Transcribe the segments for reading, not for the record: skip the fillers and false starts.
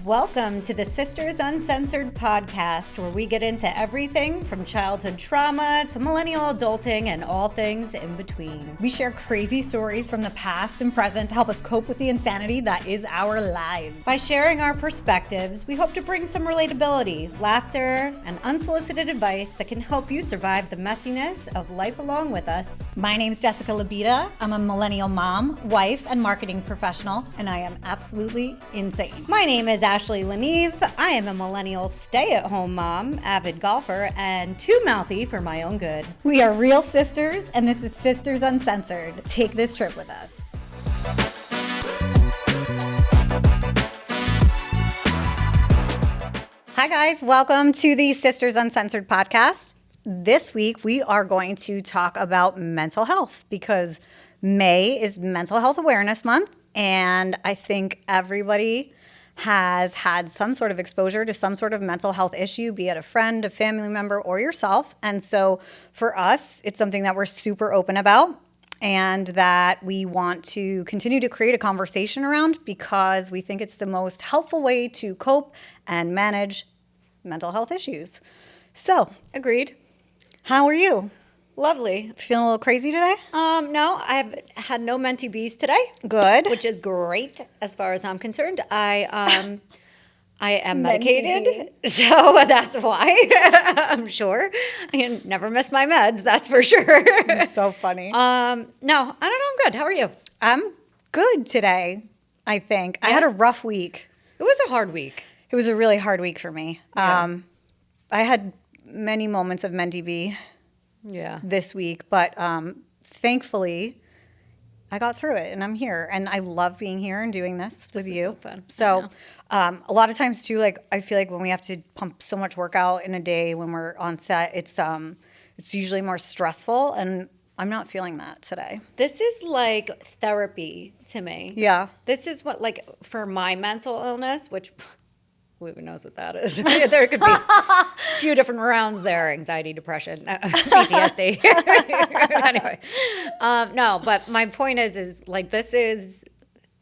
Welcome to the Sisters Uncensored podcast, where we get into everything from childhood trauma to millennial adulting and all things in between. We share crazy stories from the past and present to help us cope with the insanity that is our lives. By sharing our perspectives, we hope to bring some relatability, laughter, and unsolicited advice that can help you survive the messiness of life along with us. My name's Jessica Labita. I'm a millennial mom, wife, and marketing professional, and I am absolutely insane. My name is Ashley Lanive. I am a millennial stay-at-home mom, avid golfer, and too mouthy for my own good. We are real sisters, and this is Sisters Uncensored. Take this trip with us. Hi guys, welcome to the Sisters Uncensored podcast. This week we are going to talk about mental health because May is Mental Health Awareness Month, and I think everybody has had some sort of exposure to some sort of mental health issue, be it a friend, a family member, or yourself. And so for us, it's something that we're super open about and that we want to continue to create a conversation around because we think it's the most helpful way to cope and manage mental health issues. So, Agreed. how are you? Lovely. Feeling a little crazy today? No, I've had no mentee bees today. Good. Which is great as far as I'm concerned. I am medicated, so that's why. I'm sure. I never miss my meds, that's for sure. You're so funny. No, I don't know. I'm good. How are you? I'm good today, I think. I had a rough week. It was a hard week. It was a really hard week for me. Yeah. I had many moments of mentee bee this week, but thankfully I got through it and I'm here and I love being here and doing this with you. So fun. So a lot of times too, like I feel like when we have to pump so much work out in a day when we're on set, it's usually more stressful and I'm not feeling that today. This is like therapy to me. Yeah. This is what, like, for my mental illness, which who even knows what that is? There could be a few different rounds there: anxiety, depression, PTSD. Anyway, no. But my point is like this is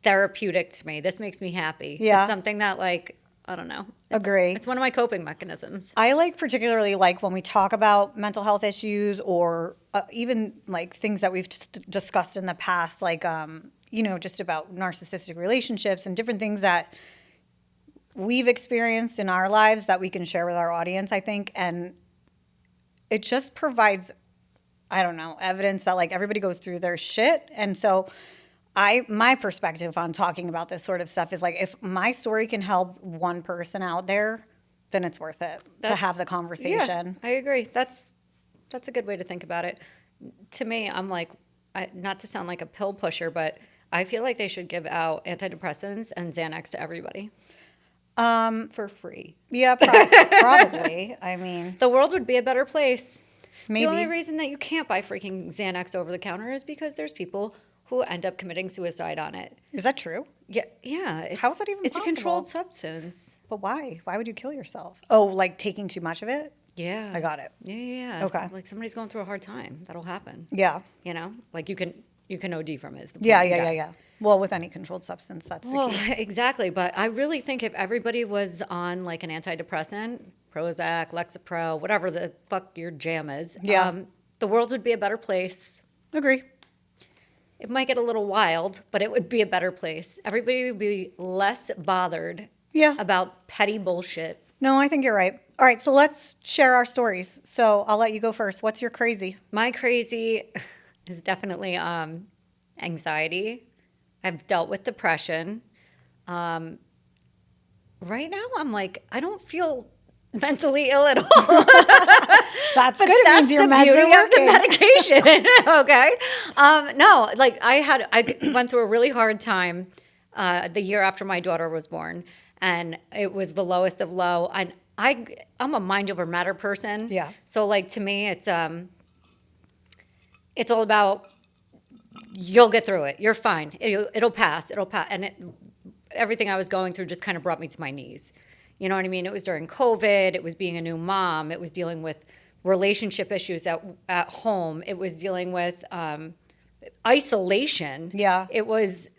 therapeutic to me. This makes me happy. Yeah, it's something that, like, I don't know. Agree. It's one of my coping mechanisms. I particularly like when we talk about mental health issues or even like things that we've just discussed in the past, like just about narcissistic relationships and different things that we've experienced in our lives that we can share with our audience, I think. And it just provides, I don't know, evidence that like everybody goes through their shit. And so my perspective on talking about this sort of stuff is like, if my story can help one person out there, then it's worth it to have the conversation. Yeah, I agree. That's a good way to think about it. To me, I'm like, not to sound like a pill pusher, but I feel like they should give out antidepressants and Xanax to everybody. For free. Yeah, probably. I mean, the world would be a better place. Maybe. The only reason that you can't buy freaking Xanax over the counter is because there's people who end up committing suicide on it. Is that true? Yeah. How is that even possible? It's a controlled substance. But why? Why would you kill yourself? Oh, like taking too much of it? Yeah. I got it. Yeah. Okay. Like somebody's going through a hard time. That'll happen. Yeah. Like you can OD from it. Is the point. Yeah. Well, with any controlled substance, that's the key. Exactly. But I really think if everybody was on like an antidepressant, Prozac, Lexapro, whatever the fuck your jam is, the world would be a better place. Agree. It might get a little wild, but it would be a better place. Everybody would be less bothered about petty bullshit. No, I think you're right. All right, so let's share our stories. So I'll let you go first. What's your crazy? My crazy is definitely anxiety. I've dealt with depression. Right now, I'm like, I don't feel mentally ill at all. That's good. It means your meds are working. The medication. Okay. No, like I went through a really hard time the year after my daughter was born, and it was the lowest of low. And I'm a mind over matter person. Yeah. So like to me, it's all about. You'll get through it. You're fine. It'll pass. It'll pass. And everything I was going through just kind of brought me to my knees. You know what I mean? It was during COVID. It was being a new mom. It was dealing with relationship issues at home. It was dealing with isolation. Yeah. It was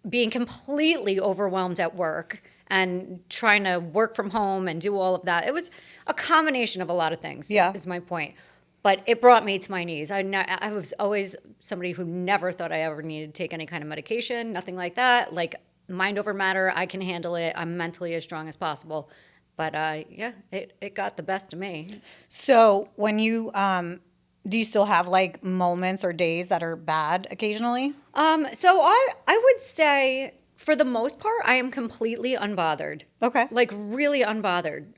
being completely overwhelmed at work. and trying to work from home and do all of that. It was a combination of a lot of things, is my point. But it brought me to my knees. I was always somebody who never thought I ever needed to take any kind of medication, nothing like that. Like, mind over matter, I can handle it. I'm mentally as strong as possible. But it got the best of me. So when you, do you still have like moments or days that are bad occasionally? So I would say for the most part, I am completely unbothered. Okay. Like really unbothered.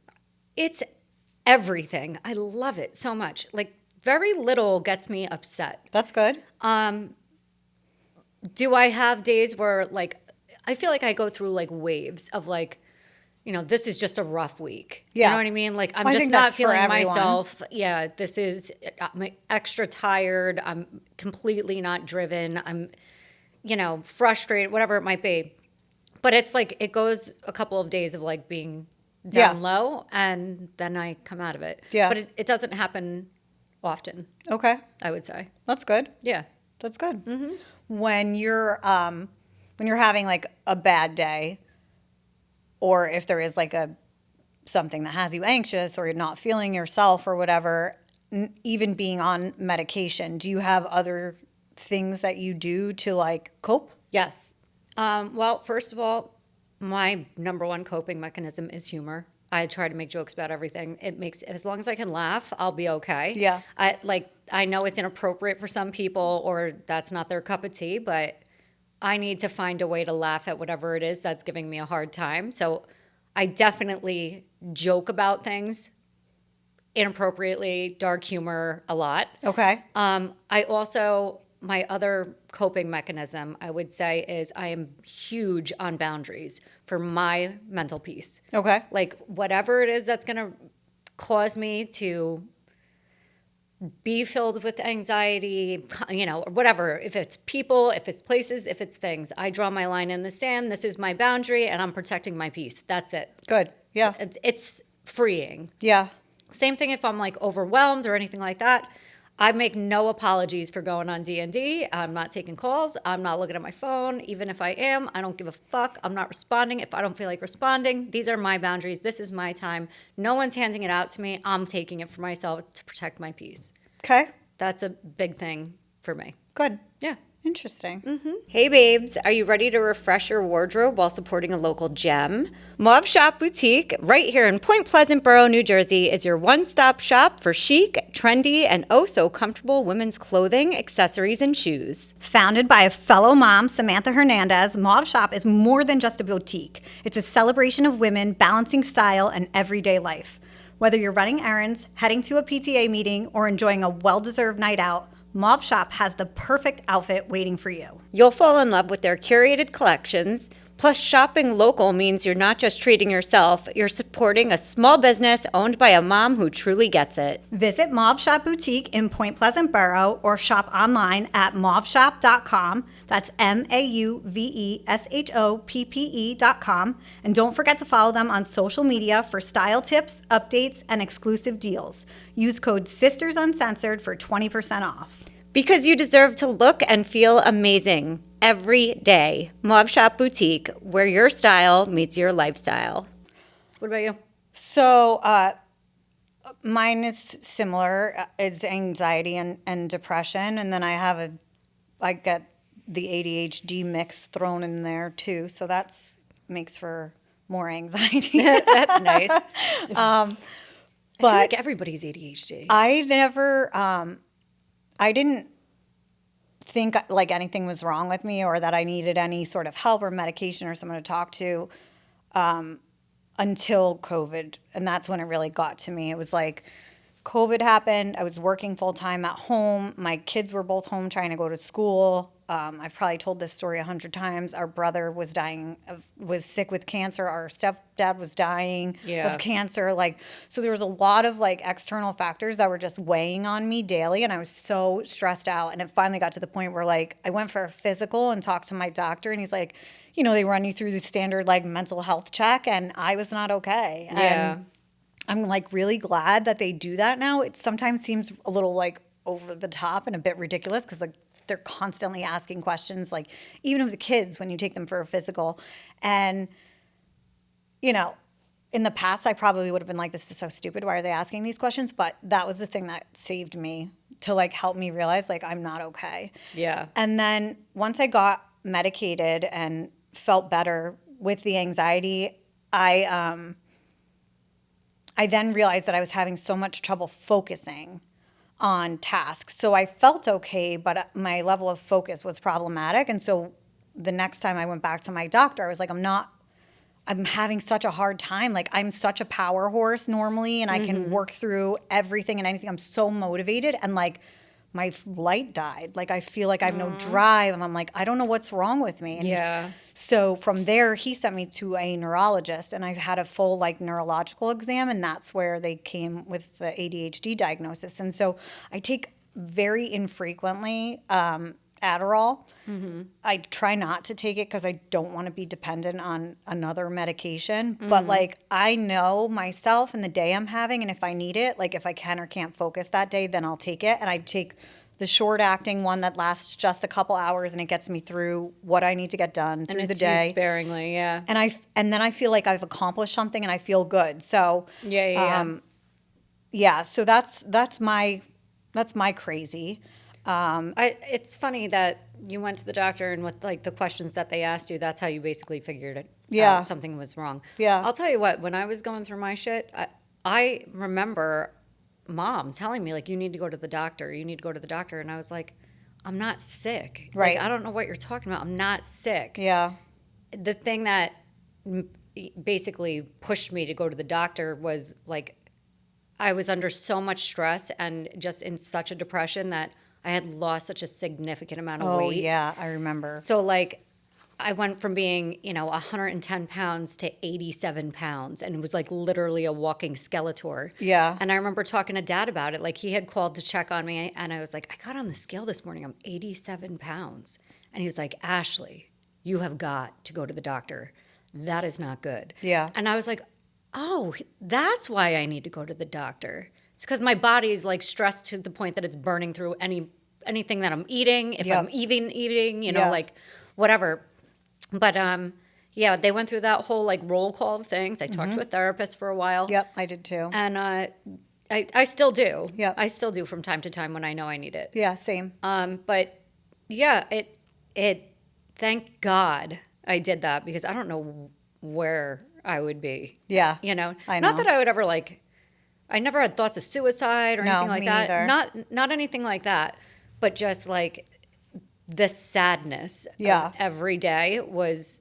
It's everything. I love it so much. Like very little gets me upset. That's good. Do I have days where like, I feel like I go through like waves of like, this is just a rough week. Yeah. You know what I mean? Like, I'm I just think not that's for feeling everyone. myself. Yeah, I'm extra tired. I'm completely not driven. I'm, frustrated, whatever it might be. But it's like, it goes a couple of days of like being down low, and then I come out of it. Yeah. But it doesn't happen often, Okay. I would say. That's good. Yeah. That's good. Mm-hmm. When you're having like a bad day, or if there is like something that has you anxious or you're not feeling yourself or whatever, even being on medication, do you have other things that you do to like cope? Yes. Well, first of all, my number one coping mechanism is humor. I try to make jokes about everything. As long as I can laugh, I'll be okay. Yeah. I know it's inappropriate for some people or that's not their cup of tea, but I need to find a way to laugh at whatever it is that's giving me a hard time. So I definitely joke about things inappropriately, dark humor a lot. Okay. My other coping mechanism, I would say, is I am huge on boundaries for my mental peace. Okay. Like whatever it is that's going to cause me to be filled with anxiety, or whatever. If it's people, if it's places, if it's things, I draw my line in the sand. This is my boundary and I'm protecting my peace. That's it. Good. Yeah. It's freeing. Yeah. Same thing if I'm like overwhelmed or anything like that. I make no apologies for going on D&D. I'm not taking calls. I'm not looking at my phone. Even if I am, I don't give a fuck. I'm not responding if I don't feel like responding. These are my boundaries. This is my time. No one's handing it out to me. I'm taking it for myself to protect my peace. Okay. That's a big thing for me. Good. Yeah. Interesting. Mm-hmm. Hey babes, are you ready to refresh your wardrobe while supporting a local gem? Mauve Shop Boutique, right here in Point Pleasant Borough, New Jersey, is your one-stop shop for chic, trendy, and oh-so-comfortable women's clothing, accessories, and shoes. Founded by a fellow mom, Samantha Hernandez, Mauve Shop is more than just a boutique. It's a celebration of women balancing style and everyday life. Whether you're running errands, heading to a PTA meeting, or enjoying a well-deserved night out, Mauve Shop has the perfect outfit waiting for you. You'll fall in love with their curated collections. Plus, shopping local means you're not just treating yourself, you're supporting a small business owned by a mom who truly gets it. Visit Mauve Shop Boutique in Point Pleasant Borough or shop online at mauveshop.com. That's MAUVESHOPPE.com. And don't forget to follow them on social media for style tips, updates, and exclusive deals. Use code SistersUncensored for 20% off. Because you deserve to look and feel amazing every day. Mauve Shop Boutique, where your style meets your lifestyle. What about you? So mine is similar, is anxiety and depression. And then I get the ADHD mix thrown in there too. So that's makes for more anxiety. That's nice. But I feel like everybody's ADHD. I didn't think like anything was wrong with me or that I needed any sort of help or medication or someone to talk to until COVID. And that's when it really got to me. It was like COVID happened. I was working full time at home. My kids were both home trying to go to school. I've probably told this story 100 times. Our brother was sick with cancer. Our stepdad was dying of cancer. So there was a lot of external factors that were just weighing on me daily, and I was so stressed out. And it finally got to the point where I went for a physical and talked to my doctor, and he's like, they run you through the standard mental health check, and I was not okay. Yeah. And I'm really glad that they do that now. It sometimes seems a little over the top and a bit ridiculous because they're constantly asking questions, even of the kids when you take them for a physical. And in the past, I probably would have been like, this is so stupid. Why are they asking these questions? But that was the thing that saved me to like help me realize like I'm not okay. Yeah. And then once I got medicated and felt better with the anxiety, I then realized that I was having so much trouble focusing on tasks. So I felt okay, but my level of focus was problematic. And so the next time I went back to my doctor, I was like, I'm having such a hard time. Like I'm such a power horse normally, and I can work through everything and anything. I'm so motivated, and like my light died. Like I feel like I have no drive, and I'm like, I don't know what's wrong with me. And Yeah. so from there, he sent me to a neurologist, and I had a full like neurological exam, and that's where they came with the ADHD diagnosis. And so I take very infrequently Adderall. I try not to take it because I don't want to be dependent on another medication. But like I know myself and the day I'm having, and if I need it, like if I can or can't focus that day, then I'll take it. And I take the short acting one that lasts just a couple hours, and it gets me through what I need to get done through And the it's day. used sparingly, yeah. And then I feel like I've accomplished something and I feel good. So Yeah. yeah, so that's my crazy. It's funny that you went to the doctor and with like the questions that they asked you, that's how you basically figured it Yeah. out, something was wrong. Yeah. I'll tell you what, when I was going through my shit, I remember mom telling me like, you need to go to the doctor. You need to go to the doctor. And I was like, I'm not sick. Right. Like, I don't know what you're talking about. I'm not sick. Yeah. The thing that basically pushed me to go to the doctor was like, I was under so much stress and just in such a depression that I had lost such a significant amount of weight. Oh yeah, I remember. So like I went from being, 110 pounds to 87 pounds, and it was like literally a walking Skeletor. Yeah. And I remember talking to Dad about it. Like he had called to check on me, and I was like, I got on the scale this morning. I'm 87 pounds. And he was like, Ashley, you have got to go to the doctor. That is not good. Yeah. And I was like, oh, that's why I need to go to the doctor. It's because my body is like stressed to the point that it's burning through anything that I'm eating, if Yep. I'm even eating, Yeah. like whatever. But yeah, they went through that whole like roll call of things. I talked to a therapist for a while. Yep, I did too. And I still do. Yep. I still do from time to time when I know I need it. Yeah, same. But yeah, it thank God I did that, because I don't know where I would be. Yeah. I know. know. Not that I would ever like, I never had thoughts of suicide or No, anything like me that. neither. Not anything like that, but just like the sadness Yeah. of every day was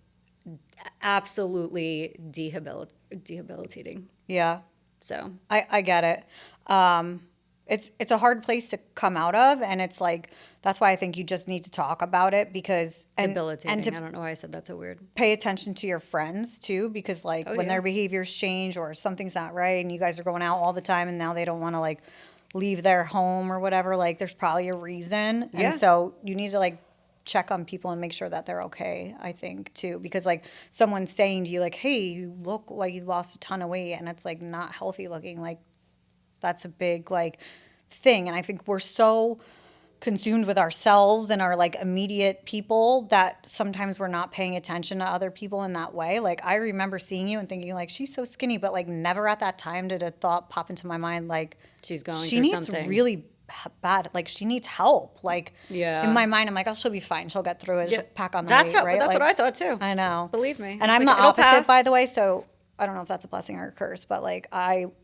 absolutely debilitating. Yeah. So I get it. It's a hard place to come out of, and it's like that's why I think you just need to talk about it because debilitating. and to I don't know why I said that so weird. pay attention to your friends too, because like when yeah. their behaviors change or something's not right, and you guys are going out all the time, and now they don't want to like leave their home or whatever, like there's probably a reason, Yeah. and so you need to like check on people and make sure that they're okay, I think too, because like someone's saying to you like, hey, you look like you lost a ton of weight, and it's like not healthy looking, like that's a big like thing. And I think we're so consumed with ourselves and our like immediate people that sometimes we're not paying attention to other people in that way. Like I remember seeing you and thinking like, she's so skinny, but like never at that time did a thought pop into my mind like She's going she through needs something. really bad, like she needs help. Like Yeah. in my mind I'm like, oh, she'll be fine, she'll get through it, she'll pack on the That's weight, right? That's Like, what I thought too. I know. Believe me. And I'm Like, the it'll opposite, pass. by the way, so I don't know if that's a blessing or a curse, but like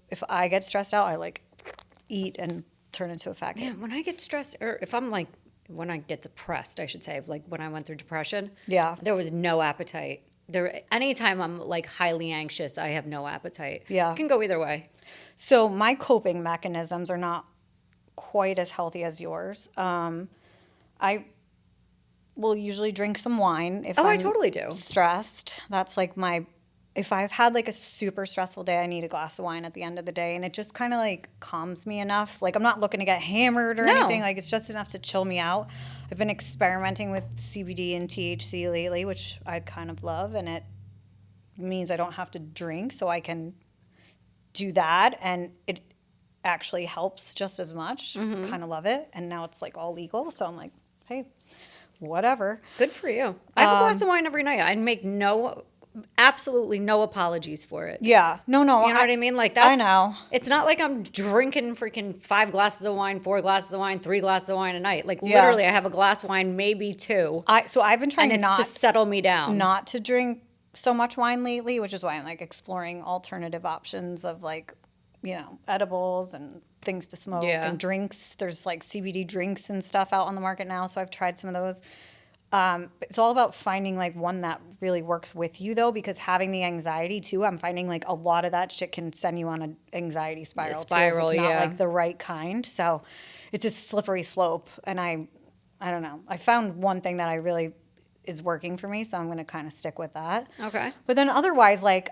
if I get stressed out, I like eat and turn into a fat kid. Yeah, when I get stressed, or if I'm like, when I get depressed, I should say, like when I went through depression, Yeah. there was no appetite. Anytime I'm like highly anxious, I have no appetite. Yeah. It can go either way. So my coping mechanisms are not quite as healthy as yours. I will usually drink some wine if Oh, I I'm totally do. stressed. That's like if I've had like a super stressful day, I need a glass of wine at the end of the day, and it just kind of like calms me enough. Like I'm not looking to get hammered or No. anything. Like it's just enough to chill me out. I've been experimenting with CBD and THC lately, which I kind of love, and it means I don't have to drink, so I can do that, and it actually helps just as much. Kind of love it, and now it's like all legal, so I'm like, hey, whatever. Good for you. I have a glass of wine every night. I make no absolutely no apologies for it. Yeah. No. You know what I mean? Like, I know. It's not like I'm drinking freaking 5 glasses of wine, 4 glasses of wine, 3 glasses of wine a night. Like, literally, I have a glass of wine, maybe 2. So I've been trying and it's to settle me down. not to drink so much wine lately, which is why I'm like exploring alternative options of like, edibles and things to smoke and drinks. There's like CBD drinks and stuff out on the market now. So I've tried some of those. It's all about finding like one that really works with you though, because having the anxiety too, I'm finding like a lot of that shit can send you on an anxiety spiral too. If it's not like the right kind. So it's a slippery slope. And I don't know. I found one thing that I really is working for me. So I'm going to kind of stick with that. Okay. But then otherwise, like,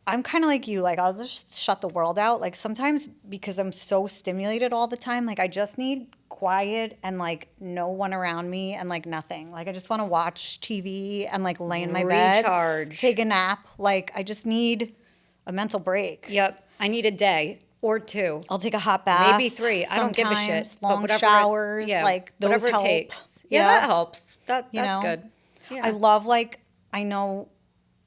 I'm kind of like you, like I'll just shut the world out. Like sometimes because I'm so stimulated all the time, like I just need quiet and like no one around me and like nothing. Like I just want to watch TV and like lay in my bed, take a nap. Like I just need a mental break. Yep. I need a day or 2. I'll take a hot bath. Maybe 3. I don't give a shit. Long showers, like those whatever help. It takes. Yeah, that helps. That's good. Yeah. I love like, I know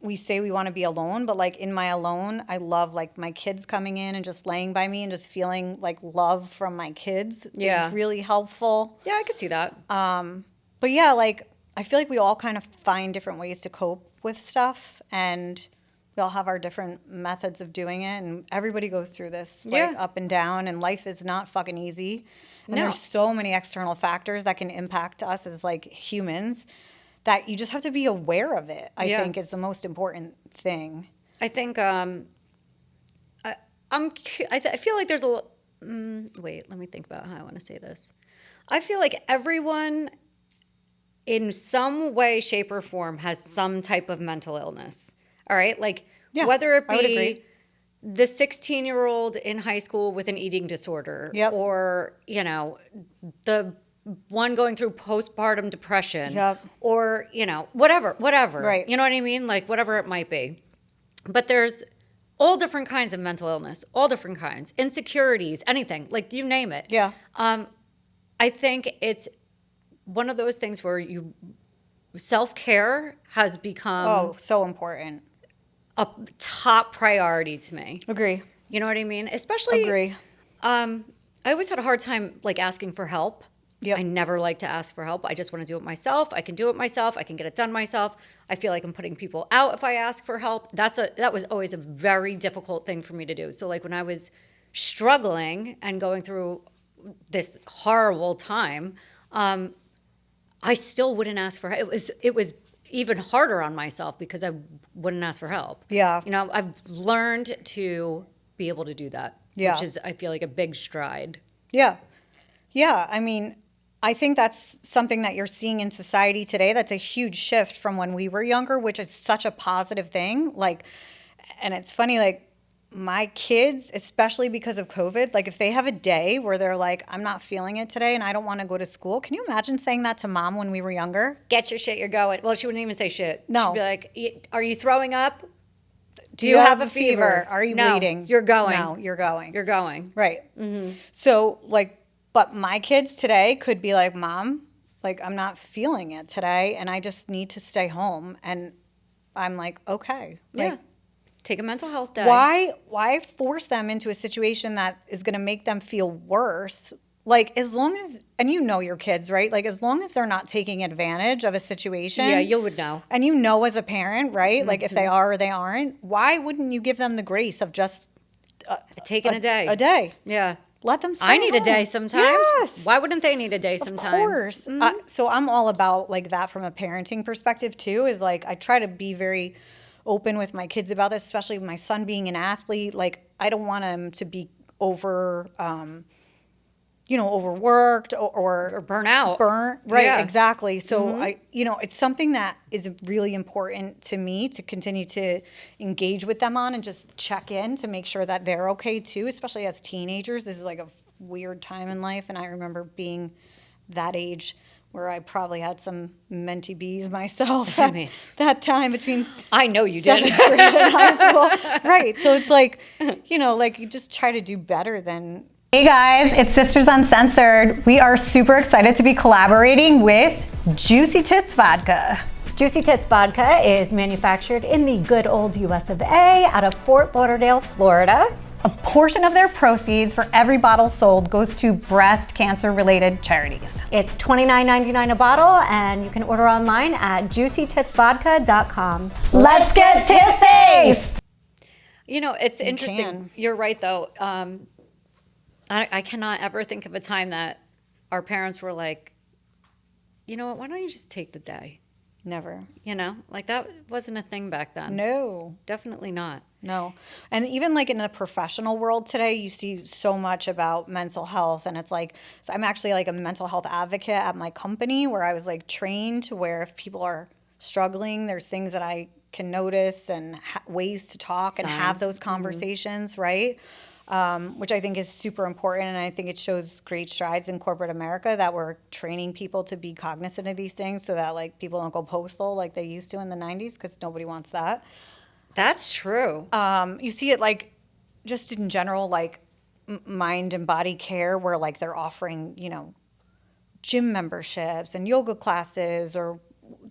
we say we want to be alone, but like in my alone, I love like my kids coming in and just laying by me and just feeling like love from my kids is really helpful. Yeah, I could see that. But yeah, like I feel like we all kind of find different ways to cope with stuff and we all have our different methods of doing it and everybody goes through this like up and down and life is not fucking easy. And there's so many external factors that can impact us as like humans that you just have to be aware of it, I think is the most important thing. I think I feel like there's wait, let me think about how I want to say this. I feel like everyone in some way, shape, or form has some type of mental illness. All right? Like whether it be the 16-year-old in high school with an eating disorder or, the one going through postpartum depression or, whatever. Right. You know what I mean? Like whatever it might be. But there's all different kinds of mental illness, all different kinds, insecurities, anything, like you name it. Yeah. I think it's one of those things where self-care has become so important. A top priority to me. Agree. You know what I mean? Especially I always had a hard time like asking for help. Yep. I never like to ask for help. I just want to do it myself. I can do it myself. I can get it done myself. I feel like I'm putting people out if I ask for help. That was always a very difficult thing for me to do. So like when I was struggling and going through this horrible time, I still wouldn't ask for help. It was even harder on myself because I wouldn't ask for help. Yeah. I've learned to be able to do that, which is, I feel like, a big stride. Yeah. Yeah. I mean, I think that's something that you're seeing in society today. That's a huge shift from when we were younger, which is such a positive thing. Like, and it's funny, like, my kids, especially because of COVID, like if they have a day where they're like, I'm not feeling it today and I don't want to go to school. Can you imagine saying that to mom when we were younger? Get your shit, you're going. Well, she wouldn't even say shit. No. She'd be like, are you throwing up? Do you have a fever? Are you bleeding? You're going. No, you're going. You're going. Right. Mm-hmm. So like, but my kids today could be like, Mom, like I'm not feeling it today and I just need to stay home. And I'm like, okay. Like, take a mental health day. Why force them into a situation that is going to make them feel worse? Like as long as, and you know your kids, right? Like as long as they're not taking advantage of a situation. Yeah, you would know. And you know as a parent, right? Mm-hmm. Like if they are or they aren't, why wouldn't you give them the grace of just taking a day? A day. Yeah. Let them stay I need home. a day sometimes. Yes. Why wouldn't they need a day sometimes? Of course. Mm-hmm. So I'm all about like that from a parenting perspective too, is like I try to be very open with my kids about this, especially my son being an athlete. Like I don't want him to be overworked or burnt out. Right, yeah. Exactly. So it's something that is really important to me to continue to engage with them on and just check in to make sure that they're okay too, especially as teenagers. This is like a weird time in life, and I remember being that age where I probably had some mentee bees myself at that time between I know you did. 7th grade and high school. Right. So it's like, like you just try to do better than. Hey guys, it's Sisters Uncensored. We are super excited to be collaborating with Juicy Tits Vodka. Juicy Tits Vodka is manufactured in the good old US of A out of Fort Lauderdale, Florida. A portion of their proceeds for every bottle sold goes to breast cancer-related charities. It's $29.99 a bottle, and you can order online at juicytitsvodka.com. Let's get tip-faced! You know, it's interesting. can. You're right, though. I cannot ever think of a time that our parents were like, you know what, why don't you just take the day? Never. You know, like that wasn't a thing back then. No. Definitely not. No. And even like in the professional world today, you see so much about mental health. And it's like, so I'm actually like a mental health advocate at my company where I was like trained to where if people are struggling, there's things that I can notice and ways to talk and have Signs. those conversations, right? Which I think is super important. And I think it shows great strides in corporate America that we're training people to be cognizant of these things so that like people don't go postal like they used to in the 90s because nobody wants that. That's true. You see it like just in general, like mind and body care where like they're offering, you know, gym memberships and yoga classes or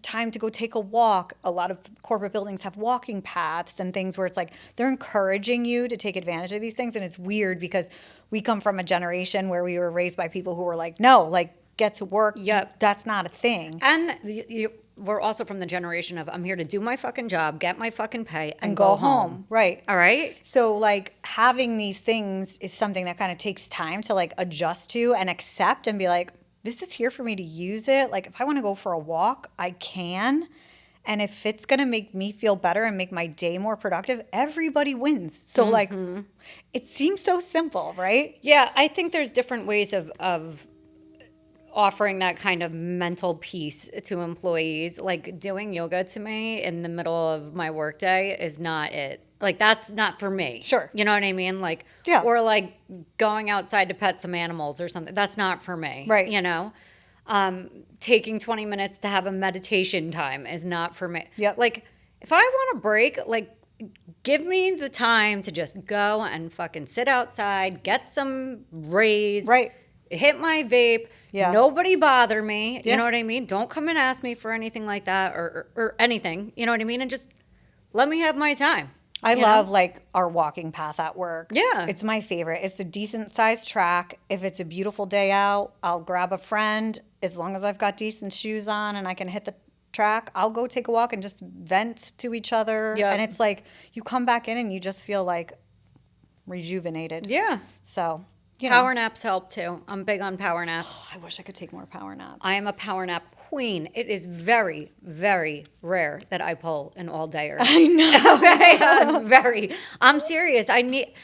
time to go take a walk. A lot of corporate buildings have walking paths and things where it's like they're encouraging you to take advantage of these things. And it's weird because we come from a generation where we were raised by people who were like, no, like get to work. Yep. That's not a thing. And we're also from the generation of I'm here to do my fucking job, get my fucking pay, and Go home. Right. All right? So like having these things is something that kind of takes time to like adjust to and accept and be like, this is here for me to use it. Like if I want to go for a walk, I can. And if it's going to make me feel better and make my day more productive, everybody wins. So like it seems so simple, right? Yeah, I think there's different ways of offering that kind of mental peace to employees. Like doing yoga to me in the middle of my workday is not it. Like that's not for me. Sure. You know what I mean? Like, Yeah. Or like going outside to pet some animals or something. That's not for me. Right. You know? Taking 20 minutes to have a meditation time is not for me. Yep. Like if I want a break, like give me the time to just go and fucking sit outside, get some rays. Right. Hit my vape. Yeah. Nobody bother me. Yeah. You know what I mean? Don't come and ask me for anything like that or anything. You know what I mean? And just let me have my time. I you love know? like our walking path at work. Yeah. It's my favorite. It's a decent sized track. If it's a beautiful day out, I'll grab a friend. As long as I've got decent shoes on and I can hit the track, I'll go take a walk and just vent to each other. Yeah. And it's like you come back in and you just feel like rejuvenated. Yeah. So, you know. Power naps help too. I'm big on power naps. I wish I could take more power naps. I am a power nap queen. It is very, very rare that I pull an all dayer. I know. Okay, I'm serious. I need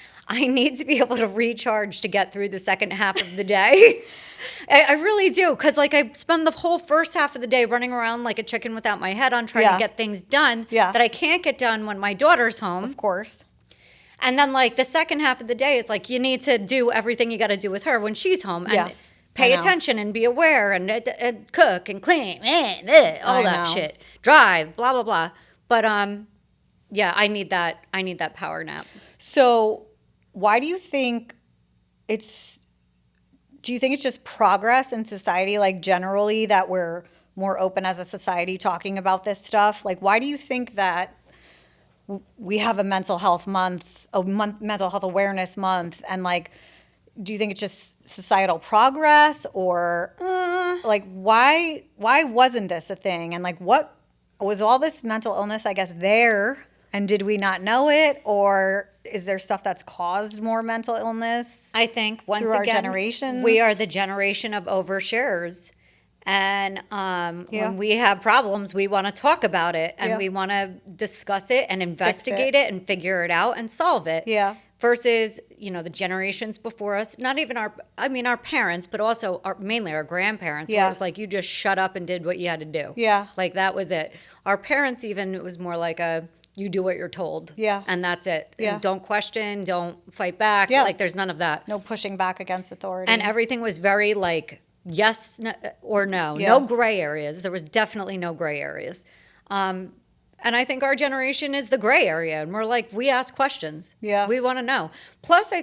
to be able to recharge to get through the second half of the day. I really do, because like I spend the whole first half of the day running around like a chicken without my head on trying Yeah. to get things done Yeah. that I can't get done when my daughter's home. Of course. And then like the second half of the day is like you need to do everything you got to do with her when she's home. And Yes, pay I know. attention and be aware and cook and clean and all I that know. shit. Drive, blah blah blah. But yeah, I need that power nap. So, why do you think do you think it's just progress in society, like generally, that we're more open as a society talking about this stuff? Like, why do you think that we have a mental health month, mental health awareness month, and like, do you think it's just societal progress or like why wasn't this a thing? And like, what was all this mental illness, I guess, there? And did we not know it? Or is there stuff that's caused more mental illness? I think once Through our again, generations? we are the generation of oversharers. And when we have problems, we want to talk about it and Yeah. we want to discuss it and investigate it and figure it out and solve it. Yeah. Versus, you know, the generations before us, not even our parents, but also mainly our grandparents. Where Yeah. it was like, you just shut up and did what you had to do. Yeah. Like that was it. Our parents even, it was more like you do what you're told. Yeah. And that's it. Yeah. And don't question, don't fight back. Yeah. Like there's none of that. No pushing back against authority. And everything was very like yes or no. Yeah. No gray areas. There was definitely no gray areas. And I think our generation is the gray area. And we're like, we ask questions. Yeah. We want to know. Plus, I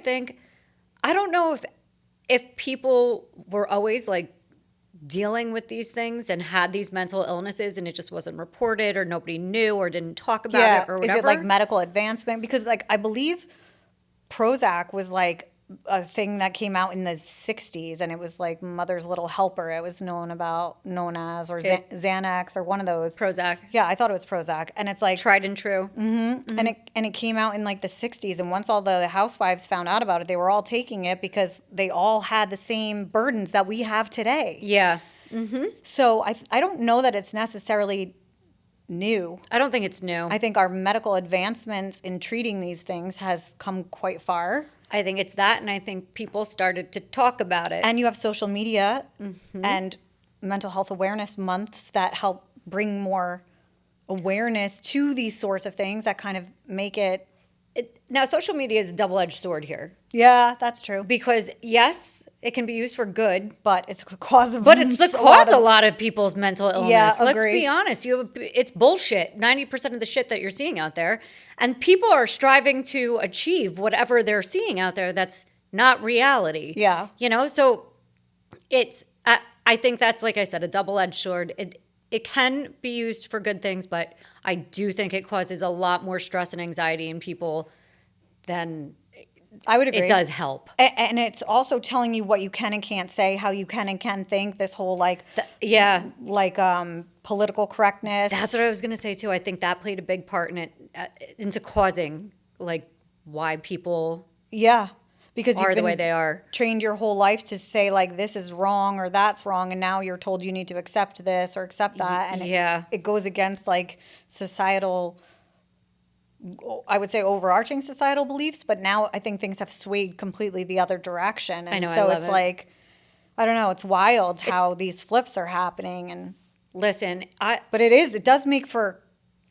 don't know if people were always like dealing with these things and had these mental illnesses and it just wasn't reported or nobody knew or didn't talk about it or whatever. Is it like medical advancement? Because like I believe Prozac was like a thing that came out in the 60s, and it was like Mother's Little Helper. It was known as, or Xanax, or one of those. Prozac. Yeah, I thought it was Prozac. And it's like Tried and true. and it came out in like the 60s, and once all the housewives found out about it, they were all taking it because they all had the same burdens that we have today. Yeah. So I don't know that it's necessarily new. I don't think it's new. I think our medical advancements in treating these things has come quite far. I think it's that, and I think people started to talk about it. And you have social media and mental health awareness months that help bring more awareness to these sorts of things that kind of make it. Now, social media is a double-edged sword here Yeah, that's true. because, yes, it can be used for good, But it's the cause of. but it's the cause of a lot of people's mental illness. Yeah, Let's agree. be honest. It's bullshit, 90% of the shit that you're seeing out there. And people are striving to achieve whatever they're seeing out there that's not reality. Yeah. You know, so I think that's, like I said, a double-edged sword. It can be used for good things, but I do think it causes a lot more stress and anxiety in people than I would agree. it does help. And it's also telling you what you can and can't say, how you can and can't think. This whole political correctness. That's what I was going to say too. I think that played a big part in it, into causing like why people because are you've the way been they are. trained your whole life to say like this is wrong or that's wrong, and now you're told you need to accept this or accept that, and it goes against like societal, I would say overarching societal beliefs. But now I think things have swayed completely the other direction, and I know, so I love it's it. like, I don't know, it's wild how these flips are happening. And Listen, but it does make for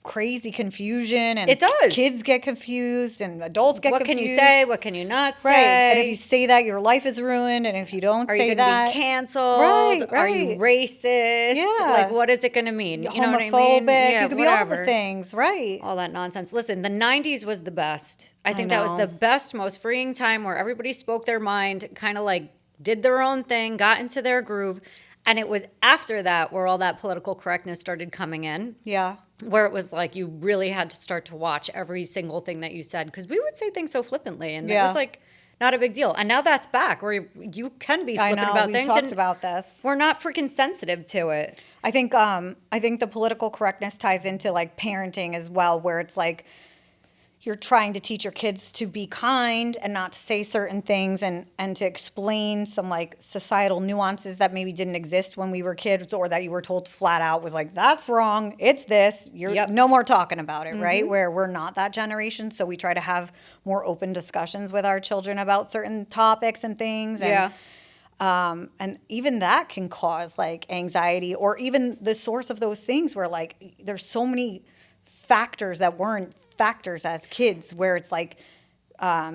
crazy confusion, and It does. kids get confused and adults get what confused. can you say? What can you not say? Right. And if you say that, your life is ruined. And if you don't are say you going that, to be canceled? Right, Are you right. racist? Yeah. Like, what is it going to mean? You know what I homophobic, mean? Yeah, you could be all the whatever. things, right? All that nonsense. Listen, the 90s was the best. I think that was know. the best, most freeing time where everybody spoke their mind, kind of like did their own thing, got into their groove. And it was after that where all that political correctness started coming in. Yeah. Where it was like you really had to start to watch every single thing that you said, because we would say things so flippantly, and it was like not a big deal. And now that's back where you can be flippant about things. We talked and about this. we're not freaking sensitive to it. I think the political correctness ties into like parenting as well, where it's like you're trying to teach your kids to be kind and not to say certain things, and to explain some like societal nuances that maybe didn't exist when we were kids, or that you were told flat out was like, that's wrong, it's this, you're no more talking about it, right? Where we're not that generation, so we try to have more open discussions with our children about certain topics and things. And, and even that can cause like anxiety, or even the source of those things where like there's so many factors that weren't factors as kids, where it's like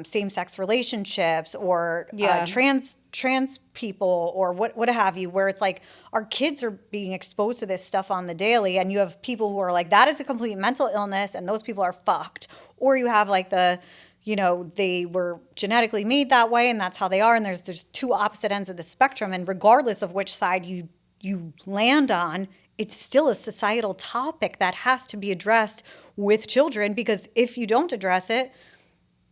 same-sex relationships, or trans people, or what have you, where it's like our kids are being exposed to this stuff on the daily, and you have people who are like, that is a complete mental illness and those people are fucked. Or you have like they were genetically made that way and that's how they are, and there's two opposite ends of the spectrum, and regardless of which side you land on, it's still a societal topic that has to be addressed with children, because if you don't address it,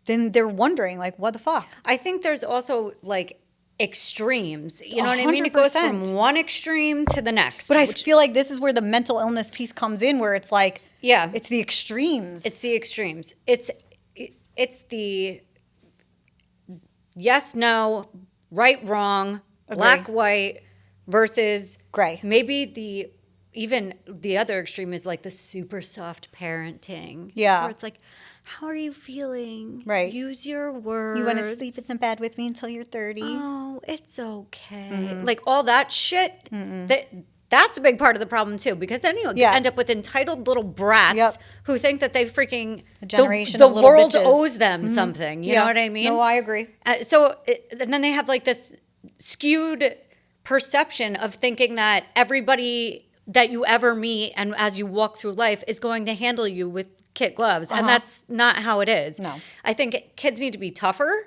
then they're wondering like, what the fuck? I think there's also like extremes. You know what I mean? It goes 100%. from one extreme to the next. But I feel like this is where the mental illness piece comes in, where it's like, Yeah. it's the extremes. It's the extremes. It's the yes, no, right, wrong, black, white versus Gray. Maybe even the other extreme is like the super soft parenting. Yeah. Where it's like, how are you feeling? Right. Use your words. You want to sleep in the bed with me until you're 30? Oh, it's okay. Like all that shit. That's a big part of the problem too, because then you end up with entitled little brats who think that they freaking generation the of little world bitches. owes them something. You know what I mean? No, I agree. And then they have like this skewed perception of thinking that everybody that you ever meet and as you walk through life is going to handle you with kid gloves. And that's not how it is. No. I think kids need to be tougher,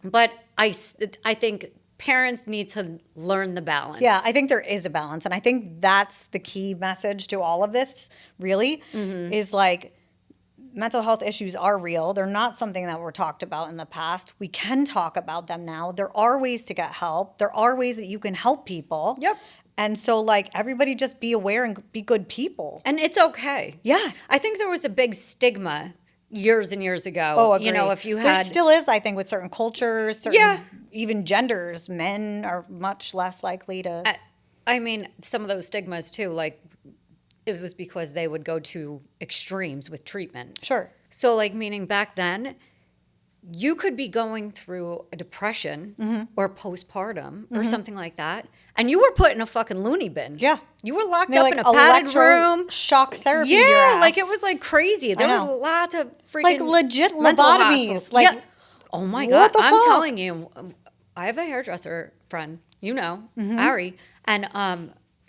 but I think parents need to learn the balance. Yeah, I think there is a balance. And I think that's the key message to all of this, really, is like mental health issues are real. They're not something that were talked about in the past. We can talk about them now. There are ways to get help. There are ways that you can help people. Yep. And so, like, everybody just be aware and be good people. And it's okay. Yeah. I think there was a big stigma years and years ago. Oh, agree. You know, if you There had... still is, I think, with certain cultures, certain Yeah. even genders, men are much less likely to. I mean, some of those stigmas too, like it was because they would go to extremes with treatment. Sure. So like meaning back then, you could be going through a depression or postpartum or something like that, and you were put in a fucking loony bin. Yeah. You were locked They, up like, in a padded room. shock therapy. your Yeah, ass. like it was like crazy. There know. were lots of freaking Like legit mental lobotomies, hospitals. like, yeah. Oh my what God. the I'm fuck? telling you, I have a hairdresser friend, you know, Ari, and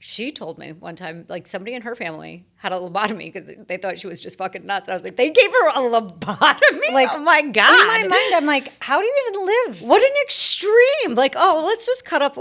she told me one time, like somebody in her family had a lobotomy because they thought she was just fucking nuts. And I was like, they gave her a lobotomy? Like, Oh my God. In my mind, I'm like, how do you even live? What an extreme. Like, oh, let's just cut up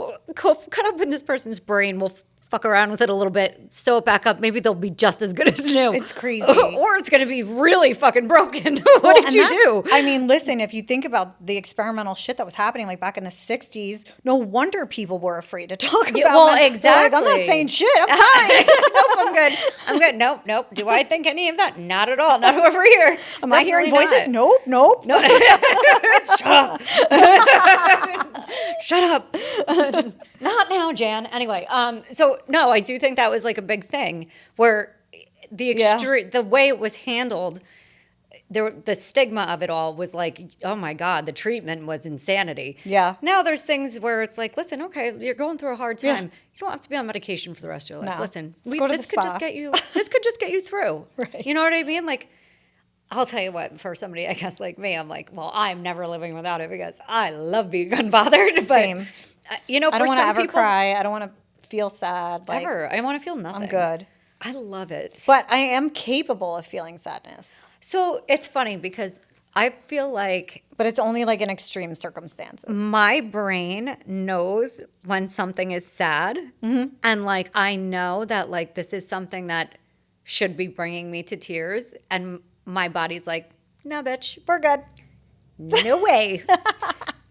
in this person's brain. We'll fuck around with it a little bit, sew it back up. Maybe they'll be just as good as new. It's crazy. Or it's going to be really fucking broken. What did And you that's- do? I mean, listen, if you think about the experimental shit that was happening like back in the 60s, no wonder people were afraid to talk about well, They're like, exactly. I'm not saying shit. I'm fine. Nope, I'm good. I'm good. Nope. Do I think any of that? Not at all. Not over here. Am I hearing Definitely voices? not. Nope. Shut up. Not now, Jan. Anyway, so no, I do think that was like a big thing where the way it was handled, the stigma of it all was like, oh my God, the treatment was insanity. Yeah. Now there's things where it's like, listen, okay, you're going through a hard time. Yeah. You don't have to be on medication for the rest of your life. No. Listen, Let's go to this the could spa. just get you. This could just get you through. Right. You know what I mean? Like, I'll tell you what, for somebody, I guess, like me, I'm like, well, I'm never living without it because I love being unbothered. But, Same. You know, I for don't want to some ever people, cry. I don't want to feel sad. Like, ever. I don't want to feel nothing. I'm good. I love it. But I am capable of feeling sadness. So it's funny because I feel like But it's only like in extreme circumstances. my brain knows when something is sad. And like, I know that like this is something that should be bringing me to tears. And my body's like, no, bitch, We're good. no way.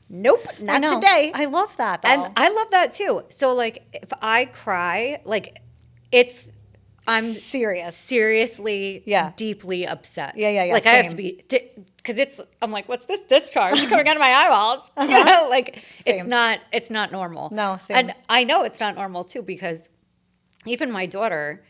Nope, I not know. today. I love that though. And I love that too. So like if I cry, like I'm serious. seriously, Yeah. deeply upset. Yeah, Like I have to same. be, because I'm like, what's this discharge coming out of my eyeballs? You know, like Same. it's not normal. No, same. And I know it's not normal too because even my daughter,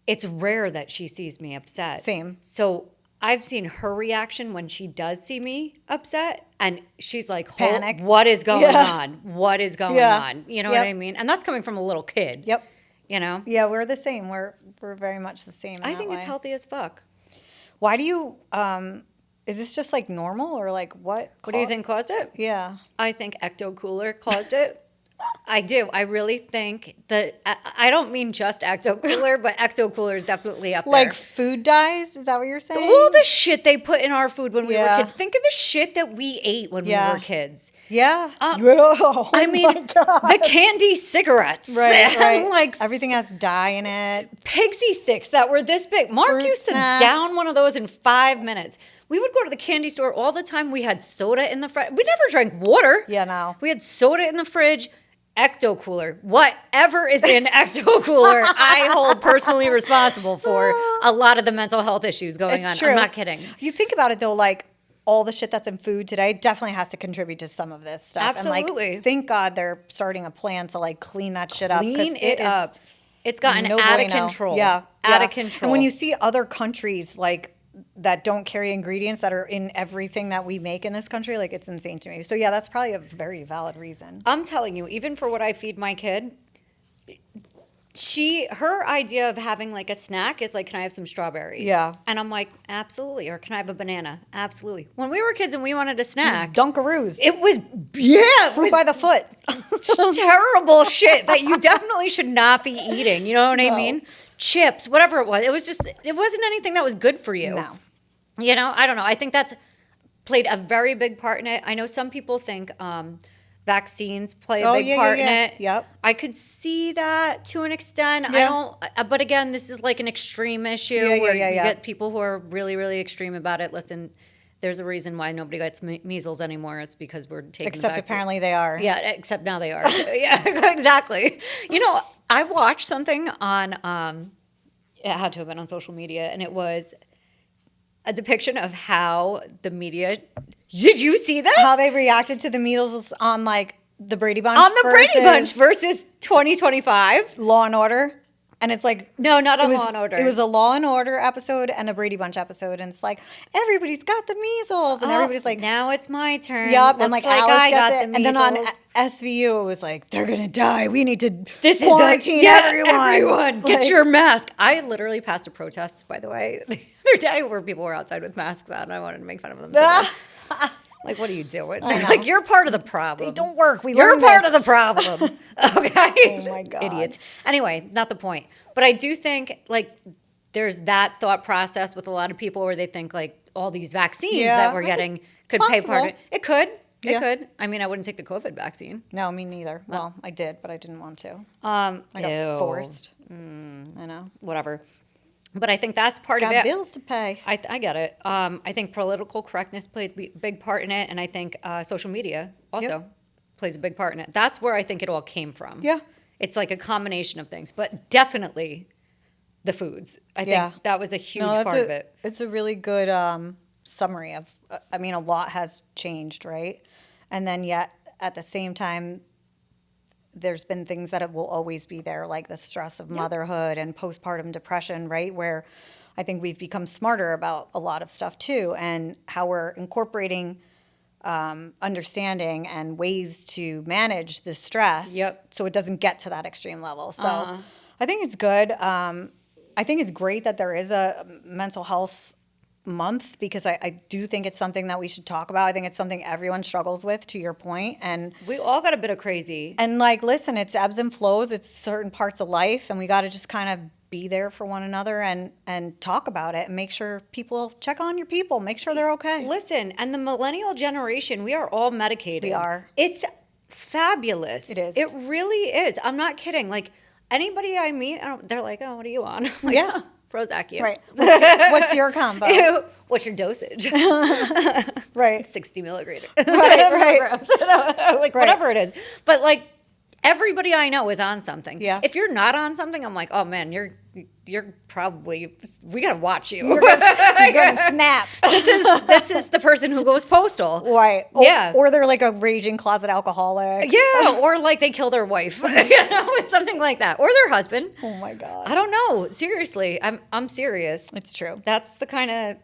it's rare that she sees me upset. Same. So I've seen her reaction when she does see me upset, and she's like, Panic. what is going Yeah. on? What is going Yeah. on? You know Yep. what I mean? And that's coming from a little kid. Yep. You know? Yeah, we're the same. We're very much the same. in I that think it's way. healthy as fuck. Why do you? Is this just like normal or like what? What do you think caused it? Yeah. I think Ecto Cooler caused it. I do. I really think that I don't mean just Ecto Cooler, but Ecto Cooler is definitely up there. Like food dyes? Is that what you're saying? all the shit they put in our food when we were Yeah. kids. Think of the shit that we ate when Yeah. we were kids. Yeah. Uh, Oh I mean, my God. the candy cigarettes. Right, right. Like everything has dye in it. Pixie sticks that were this big. Mark Fruit used to snacks. down one of those in 5 minutes. We would go to the candy store all the time. We had soda in the fridge. We never drank water. Yeah, no. We had soda in the fridge. Ecto Cooler. Whatever is in Ecto Cooler, I hold personally responsible for a lot of the mental health issues going It's on. true. I'm not kidding. You think about it though, like all the shit that's in food today definitely has to contribute to some of this stuff. And Absolutely. like, thank God they're starting a plan to like clean that shit up. 'cause Clean it is up. It's gotten no out of bueno. control. Yeah. Out yeah. of control. And when you see other countries like that don't carry ingredients that are in everything that we make in this country, like it's insane to me. So yeah, that's probably a very valid reason. I'm telling you, even for what I feed my kid, her idea of having like a snack is like, can I have some strawberries? Yeah. And I'm like, absolutely. Or can I have a banana? Absolutely. When we were kids and we wanted a snack, Dunkaroos. it was, it Fruit was by the foot. terrible shit that you definitely should not be eating. You know what I No. mean? Chips, whatever it was. It wasn't anything that was good for you. No. You know, I don't know. I think that's played a very big part in it. I know some people think vaccines play a Oh, big yeah, part yeah, yeah. in it. Yep. I could see that to an extent. I Yeah. don't, but again, this is like an extreme issue Yeah, yeah, where yeah, you yeah. get people who are really, really extreme about it. Listen, there's a reason why nobody gets measles anymore. It's because we're taking the Except vaccine. apparently they are. Yeah, except now they are. Yeah, exactly. You know, I watched something on, it had to have been on social media, and it was a depiction of how the media. Did you see this? How they reacted to the measles on like the Brady Bunch On the Brady Bunch versus versus 2025. Law and Order. And it's like No, not it on was, Law and Order. It was a Law and Order episode and a Brady Bunch episode, and it's like everybody's got the measles, and everybody's like, now it's my turn. "Yup," and Looks like Alice I gets got it, the and then on measles. SVU it was like they're gonna die. We need to This quarantine is everyone. get Like, your mask. I literally passed a protest, by the way, the other day where people were outside with masks on. I wanted to make fun of them. So bad. Like, what are you doing? Like, you're part of the problem. They don't work. We You're learned part this. of the problem. Okay. Oh my God. Idiots. Anyway, not the point. But I do think like there's that thought process with a lot of people where they think like all these vaccines Yeah, that we're I getting think could it's pay part of possible. it. It could. It Yeah. could. I mean, I wouldn't take the COVID vaccine. No, me neither. Well, I did, but I didn't want to. I got Ew. forced. I know. Whatever. But I think that's part Got of it. bills to pay. I get it. I think political correctness played a big part in it, and I think social media also plays a big part in it. That's where I think it all came from. Yeah. It's like a combination of things, but definitely the foods. I think that was a huge that's part of it. It's a really good summary of, I mean, a lot has changed, right? And then yet at the same time, there's been things that will always be there, like the stress of motherhood and postpartum depression, right? Where I think we've become smarter about a lot of stuff too, and how we're incorporating understanding and ways to manage the stress so it doesn't get to that extreme level. So I think it's good. I think it's great that there is a mental health month, because I do think it's something that we should talk about. I think it's something everyone struggles with, to your point. And We all got a bit of crazy. like, listen, it's ebbs and flows. It's certain parts of life, and we got to just kind of be there for one another and talk about it and make sure people check on your people, make sure they're okay. Listen, and the millennial generation, we are all medicated. We are. It's fabulous. It is. It really is. I'm not kidding. Like anybody I meet, they're like, "Oh, what are you on?" I'm like, Yeah. "Oh, Prozac, you." Right. What's your combo? Ew. What's your dosage? Right. 60 milligrams. Right. Like whatever it is. But like everybody I know is on something. Yeah. If you're not on something, I'm like, "Oh man, you're probably, we gotta watch you." You're gonna snap. This is the person who goes postal. Right. Yeah. Or they're like a raging closet alcoholic. Yeah, or like they kill their wife, it's something like that, or their husband. Oh my God. I don't know. Seriously, I'm serious. It's true. That's the kind of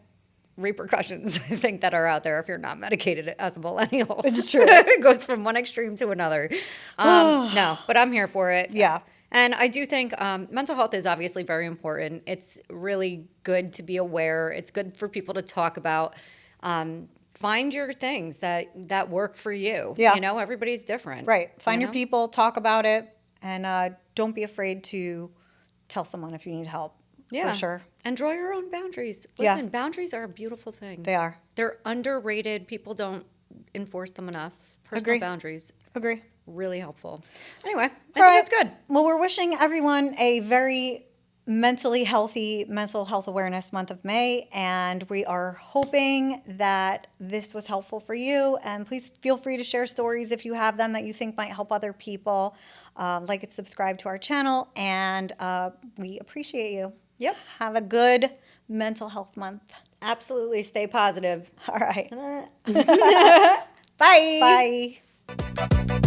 repercussions I think that are out there if you're not medicated as a millennial. It's true. It goes from one extreme to another. No, but I'm here for it. Yeah. And I do think mental health is obviously very important. It's really good to be aware. It's good for people to talk about. Find your things that work for you. Yeah. You know, everybody's different. Right. Find you your know? people, talk about it, and don't be afraid to tell someone if you need help. Yeah. For sure. And draw your own boundaries. Yeah. Listen, boundaries are a beautiful thing. They are. They're underrated. People don't enforce them enough. Personal Agree. boundaries, Agree. really helpful. Anyway, I All think right. it's good. Well, we're wishing everyone a very mentally healthy Mental Health Awareness Month of May, and we are hoping that this was helpful for you. And please feel free to share stories if you have them that you think might help other people. Like and subscribe to our channel, and we appreciate you. Yep. Have a good mental health month. Absolutely. Stay positive. All right. Bye. Bye.